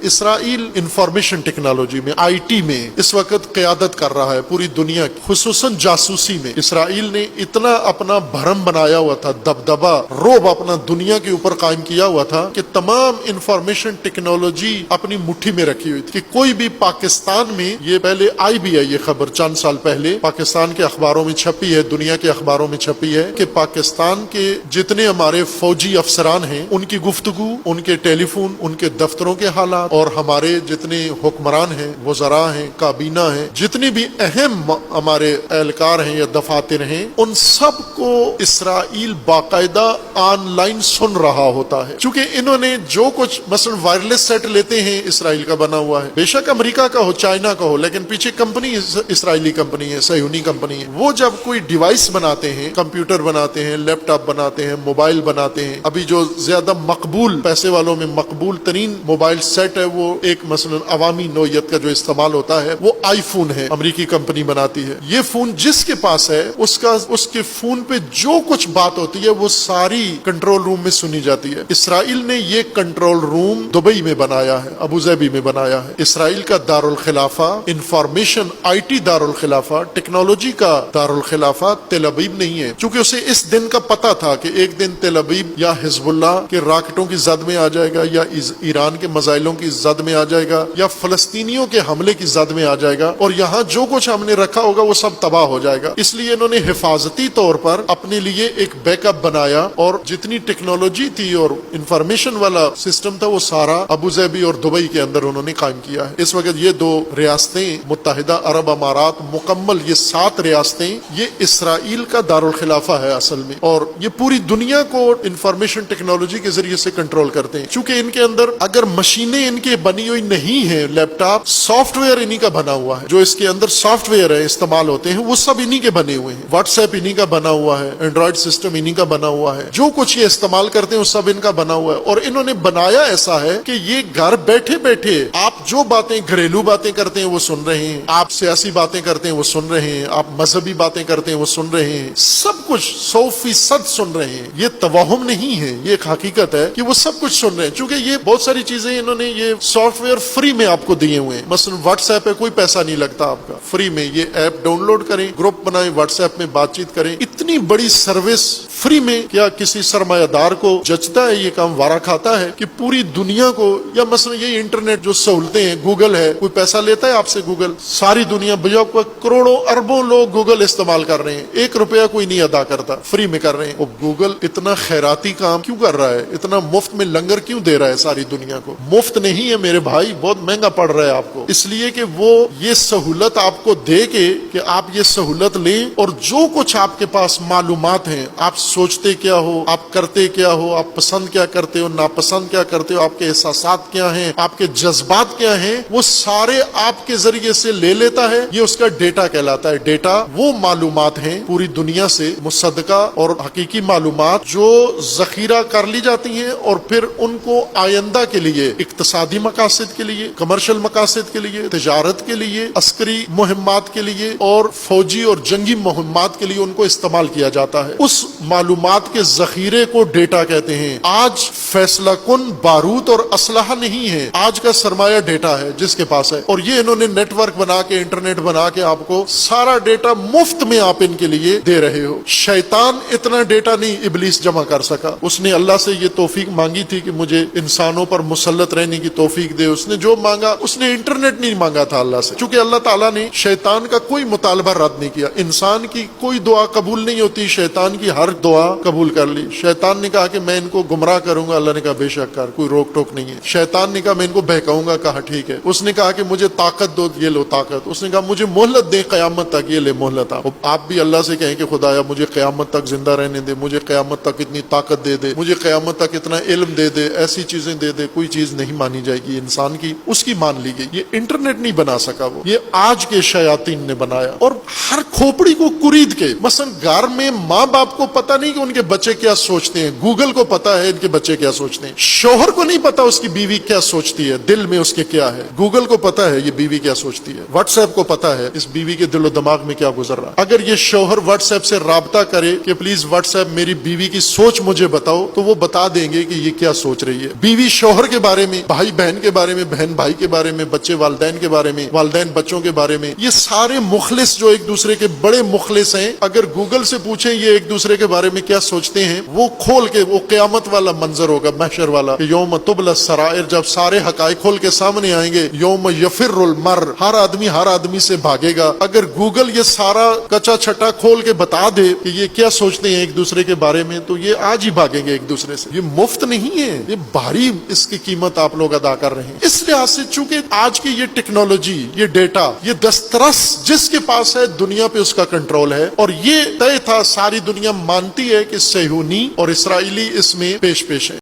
اسرائیل information technology میں، I T میں اس وقت قیادت کر رہا ہے پوری دنیا کی، خصوصاً جاسوسی میں۔ اسرائیل نے اتنا اپنا بھرم بنایا ہوا تھا، دبدبا، رعب اپنا دنیا کے اوپر قائم کیا ہوا تھا کہ تمام انفارمیشن ٹیکنالوجی اپنی مٹھی میں رکھی ہوئی تھی کہ کوئی بھی پاکستان میں، یہ پہلے آئی بھی ہے یہ خبر چند سال پہلے پاکستان کے اخباروں میں چھپی ہے، دنیا کے اخباروں میں چھپی ہے کہ پاکستان کے جتنے ہمارے فوجی افسران ہیں ان کی گفتگو، ان کے ٹیلی فون، ان کے دفتروں کے حالات، اور ہمارے جتنے حکمران ہیں، وزراء ہیں، کابینہ ہیں، جتنے بھی اہم ہمارے اہلکار ہیں یا دفاتر ہیں، ان سب کو اسرائیل باقاعدہ آن لائن سن رہا ہوتا ہے، چونکہ انہوں نے جو کچھ مثلا وائرلیس سیٹ لیتے ہیں اسرائیل کا بنا ہوا ہے، بے شک امریکہ کا ہو، چائنا کا ہو، لیکن پیچھے کمپنی اسرائیلی کمپنی ہے، صہیونی کمپنی ہے۔ وہ جب کوئی ڈیوائس بناتے ہیں، کمپیوٹر بناتے ہیں، لیپ ٹاپ بناتے ہیں، موبائل بناتے ہیں، ابھی جو زیادہ مقبول، پیسے والوں میں مقبول ترین موبائل سیٹ ہے وہ ایک مثلا عوامی نوعیت کا جو استعمال ہوتا ہے وہ آئی فون ہے، امریکی کمپنی بناتی ہے۔ یہ فون جس کے پاس ہے اس کے فون پہ جو کچھ بات ہوتی ہے وہ ساری کنٹرول روم میں سنی جاتی ہے۔ اسرائیل نے یہ کنٹرول روم دبئی میں بنایا ہے، ابوظہبی میں بنایا ہے۔ اسرائیل کا دارالخلافہ، انفارمیشن آئی ٹی دارالخلافہ، ٹیکنالوجی کا دارالخلافہ تل ابیب نہیں ہے، چونکہ اسے اس دن کا پتا تھا کہ ایک دن تل ابیب یا حزب اللہ کے راکٹوں کی زد میں آ جائے گا، یا ایران کے میزائلوں کی زد میں آ جائے گا، یا فلسطینیوں کے حملے کی زد میں آ جائے گا، اور یہاں جو کچھ ہم نے رکھا ہوگا وہ سب تباہ ہو جائے گا۔ اس لیے انہوں نے حفاظتی طور پر اپنے لیے ایک بیک اپ بنایا، اور جتنی ٹیکنالوجی تھی اور انفارمیشن والا سسٹم تھا وہ سارا ابوظہبی اور دبئی کے اندر انہوں نے قائم کیا ہے۔ اس وقت یہ دو ریاستیں، متحدہ عرب امارات مکمل، یہ 7 ریاستیں، یہ اسرائیل کا دارالخلافہ ہے اصل میں، اور یہ پوری دنیا کو انفارمیشن ٹیکنالوجی کے ذریعے سے کنٹرول کرتے ہیں، چونکہ ان کے اندر اگر مشینیں ان کے بنی ہوئی نہیں ہیں، لیپ ٹاپ، سافٹ ویئر انہی کا بنا ہوا ہے، جو اس کے اندر سافٹ ویئر ہے استعمال ہوتے ہیں وہ سب انہی کے بنے ہوئے ہیں، واٹس ایپ انہی کا بنا ہوا ہے، اینڈرائڈ سسٹم انہی کا بنا ہوا ہے، جو کچھ یہ استعمال کرتے ہیں وہ سب ان کا بنا ہوا ہے، اور انہوں نے بنایا ایسا ہے کہ یہ گھر بیٹھے بیٹھے آپ جو باتیں، گھریلو باتیں کرتے ہیں وہ سن رہے ہیں، آپ سیاسی باتیں کرتے ہیں وہ سن رہے ہیں، آپ مذہبی باتیں کرتے ہیں وہ سن رہے ہیں، سب کچھ 100% سن رہے ہیں۔ یہ توہم نہیں ہے، یہ ایک حقیقت ہے کہ وہ سب کچھ سن رہے ہیں، چونکہ یہ بہت ساری چیزیں انہوں نے یہ سافٹ ویئر فری میں آپ کو دیے ہوئے ہیں۔ مثلا واٹس ایپ پہ کوئی پیسہ نہیں لگتا آپ کا، فری میں یہ ایپ ڈاؤن لوڈ کریں، گروپ بنائیں، واٹس ایپ میں بات چیت کریں، اتنی بڑی سروس فری میں۔ کیا کسی سرمایہ دار کو جچتا ہے یہ کام، وارا کھاتا ہے کہ پوری دنیا کو، یا مثلا یہ انٹرنیٹ جو سہولتیں ہیں، گوگل ہے، کوئی پیسہ لیتا ہے آپ سے؟ گوگل ساری دنیا بجا کروڑوں اربوں لوگ گوگل استعمال کر رہے ہیں، 1 روپیہ کوئی نہیں ادا کرتا، فری میں کر رہے ہیں۔ اور گوگل اتنا خیراتی کام کیوں کر رہا ہے، اتنا مفت میں لنگر کیوں دے رہا ہے ساری دنیا کو؟ مفت نہیں ہے میرے بھائی، بہت مہنگا پڑ رہا ہے آپ کو، اس لیے کہ وہ یہ سہولت آپ کو دے کے کہ آپ یہ سہولت لیں، اور جو کچھ آپ کے پاس معلومات ہیں، آپ سوچتے کیا ہو، آپ کرتے کیا ہو، آپ پسند کیا کرتے ہو، ناپسند کیا کرتے ہو، آپ کے احساسات کیا ہیں، آپ کے جذبات کیا ہیں، وہ سارے آپ کے ذریعے سے لے لیتا ہے۔ یہ اس کا ڈیٹا کہلاتا ہے۔ ڈیٹا وہ معلومات ہیں پوری دنیا سے مصدقہ اور حقیقی معلومات جو ذخیرہ کر لی جاتی ہیں، اور پھر ان کو آئندہ کے لیے، اقتصادی مقاصد کے لیے، کمرشل مقاصد کے لیے، تجارت کے لیے، عسکری مہمات کے لیے، اور فوجی اور جنگی مہمات کے لیے ان کو استعمال کیا جاتا ہے۔ اس معلومات کے ذخیرے کو ڈیٹا کہتے ہیں۔ آج فیصلہ کن بارود اور اسلحہ نہیں ہے، آج کا سرمایہ ڈیٹا ہے جس کے پاس ہے، اور یہ انہوں نے نیٹ ورک بنا کے، انٹرنیٹ بنا کے آپ کو سارا ڈیٹا مفت میں آپ ان کے لیے دے رہے ہو۔ شیطان اتنا ڈیٹا نہیں ابلیس جمع کر سکا، اس نے اللہ سے یہ توفیق مانگی تھی کہ مجھے انسانوں پر مسلط رہنے کی توفیق دے، اس نے جو مانگا، اس نے انٹرنیٹ نہیں مانگا تھا اللہ سے، چونکہ اللہ تعالیٰ نے شیطان کا کوئی مطالبہ رد نہیں کیا۔ انسان کی کوئی دعا قبول نہیں ہوتی، شیطان کی ہر دعا قبول کر لی۔ شیطان نے کہا کہ میں ان کو گمراہ کروں گا، اللہ نے کہا بے شک کر، کوئی روک ٹوک نہیں ہے۔ شیطان نے کہا میں ان کو بہکاؤں گا، کہا ٹھیک ہے۔ اس نے کہا کہ مجھے طاقت دو، یہ لو طاقت۔ اس نے کہا مجھے مہلت دے قیامت تک، یہ لے مہلت۔ آپ بھی اللہ سے کہیں کہ خدایا مجھے قیامت تک زندہ رہنے دے، مجھے قیامت تک اتنی طاقت دے دے، مجھے قیامت تک اتنا علم دے دے، ایسی چیزیں دے دے، کوئی چیز نہیں مانی جائے گی انسان کی، اس کی مان لی گئی۔ یہ انٹرنیٹ نہیں بنا سکا، وہ یہ آج کے شیاطین نے بنایا، اور ہر کھوپڑی کو کرید کے۔ مثلا گھر میں ماں باپ کو پتہ نہیں کہ ان کے بچے کیا سوچتے ہیں، گوگل کو پتا ہے ان کے بچے کیا سوچتے ہیں۔ شوہر کو نہیں پتا اس کی بیوی کیا سوچتی ہے، دل میں اس کے کیا ہے۔ گوگل کو پتا ہے یہ بیوی کیا سوچتی ہے، واٹس ایپ کو پتا ہے اس بیوی کے دل و دماغ میں کیا گزر رہا ہے۔ اگر یہ شوہر واٹس ایپ سے رابطہ کرے کہ پلیز واٹس ایپ میری بیوی کی سوچ مجھے بتاؤ، تو وہ بتا دیں گے کہ یہ کیا سوچ رہی ہے۔ بیوی شوہر کے بارے میں، بھائی بھائی بہن کے بارے میں، بہن بھائی کے بارے میں، بچے والدین کے بارے میں، والدین بچوں کے بارے میں، یہ سارے مخلص جو ایک دوسرے کے بڑے مخلص ہیں، اگر گوگل سے پوچھیں یہ ایک دوسرے کے بارے میں کیا سوچتے ہیں، وہ کھول کے وہ قیامت والا منظر ہوگا، محشر والا، کہ یوم تبلی السرائر، جب سارے حقائق کھول کے سامنے آئیں گے، یوم یفر المر، ہر آدمی سے بھاگے گا۔ اگر گوگل یہ سارا کچا چھٹا کھول کے بتا دے کہ یہ کیا سوچتے ہیں ایک دوسرے کے بارے میں، تو یہ آج ہی بھاگیں گے ایک دوسرے سے۔ یہ مفت نہیں ہے، یہ بھاری اس کی قیمت آپ لوگ ادا کر رہے ہیں۔ اس لحاظ سے چونکہ آج کی یہ ٹیکنالوجی، یہ ڈیٹا، یہ دسترس جس کے پاس ہے دنیا پہ اس کا کنٹرول ہے، اور یہ طے تھا، ساری دنیا مانتی ہے کہ صہیونی اور اسرائیلی اس میں پیش ہیں۔